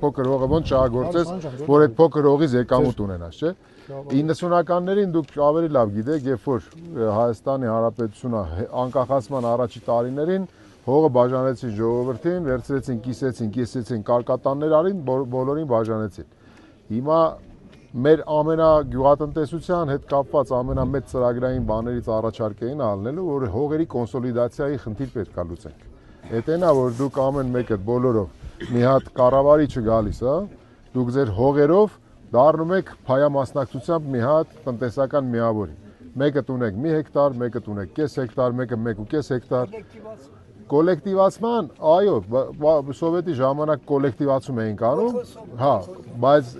փոքր հողը ոնց շահագործես, որ այդ փոքր հողից եկամուտ ունենաս, չէ՞։ 90-ականներին դուք ավելի լավ գիտեք, երբ որ Հայաստանի Հանրապետությունը անկախացման առաջի տարիներին հողը բաժանեցին ժողովրդին, վերցրեցին, կիսեցին, կարկատաններ արին, բոլորին բաժանեցին։ Հիմա մեր ամենագյուղատնտեսության հետ կապված ամենամեծ ծրագրային բաներից առաջարկ էին ալնելու, որ հողերի կոնսոլիդացիայի խնդիր պետք է լուծենք։ Էդ այնա, որ դուք ամեն մեկը բոլորով մի հատ կառավարիչը գալիս, հա, դուք ձեր հողերով դառնում եք փայամասնակցությամբ մի հատ տնտեսական միավորի։ Մեկը տունեք մի հեկտար, մեկը տունեք կես հեկտար, մեկը 1.5 հեկտար։ Կոլեկտիվացման, այո, սովետի ժամանակ կոլեկտիվացում էինք անում, հա, բայց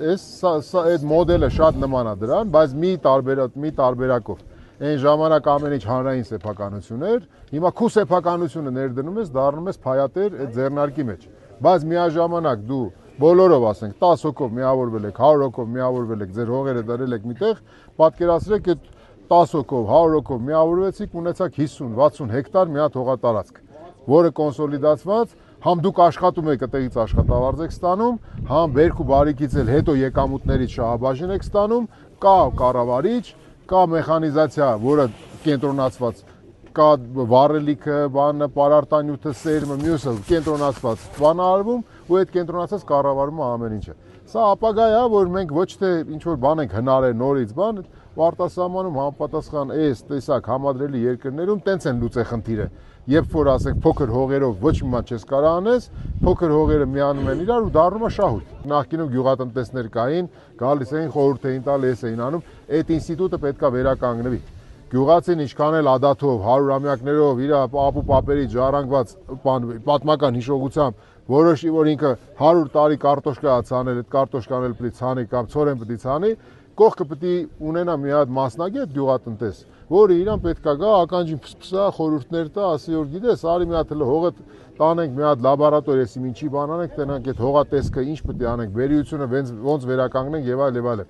այդ մոդելը շատ նման է դրան, բայց մի տարբերակով։ Այն ժամանակ ամեն ինչ հանրային սեփականություն էր, հիմա քու սեփականությունը ներդնում ես, դառնում ես փայատեր այդ ձեռնարկի մեջ։ Բայց միաժամանակ դու բոլորով ասենք 10 հոգով միավորվել եք, 100 հոգով միավորվել եք, ձեր հողերը դրել եք միտեղ, պատկերացրեք այդ 10 հոգով, 100 հոգով միավորվեցիք, ունեցաք 50-60 հեկտար մի հատ հողատարածք, որը կոնսոլիդացված, համ դուք աշխատում եք այդտեղից աշխատավարձ եք ստանում, համ բերք ու բարիքից էլ հետո եկամուտներից շահաբաժին եք ստանում, կա կառավարիչ, կա մեխանիզացիա, որը կենտրոնացված, կա վառելիքը, բանը, պարարտանյութը, սերմը, մյուսը կենտրոնացված բան արվում, ու այդ կենտրոնացած կառավարումը ամեն ինչը։ Սա ապագա է, որ մենք ոչ թե ինչ որ բան ենք հնարել նորից բան, արտասահմանում համապատասխան այս տեսակ համադրելի երկրներում տենց են լուծե խնդիրը։ Երբ որ ասենք փոքր հողերով ոչ մի բան չես կարող անես, փոքր հողերը միանում են իրար ու դառնում է շահույթ։ Նախկինում գյուղատնտեսներ կային, գալիս էին խորհուրդ էին տալ, էս էին անում, այդ ինստիտուտը պետքա վերականգնվի։ Գյուղացին ինչքան էլ ադաթով, 100-ամյակներով իր ապու պապերից ժառանգված պատմական հիշողությամբ որոշի, որ ինքը 100 տարի կարտոշկա է ցանել, այդ կարտոշկան էլ պետք է ցանի կամ ցորեն պետք է ցանի, կողքը պետք է ունենա մի հատ մասնագետ գյուղատնտես, որը իրան պետքա գա ականջին փսփսա, խորհուրդներ տա, ասի որ գիտես, արի մի հատ հողը տանենք մի հատ լաբորատորիա, եսի ինչի բան անենք, տենանք այդ հողատեսկը ինչ պետք է անենք, վերիությունը ոնց վերականգնենք եւ այլ եւ այլ։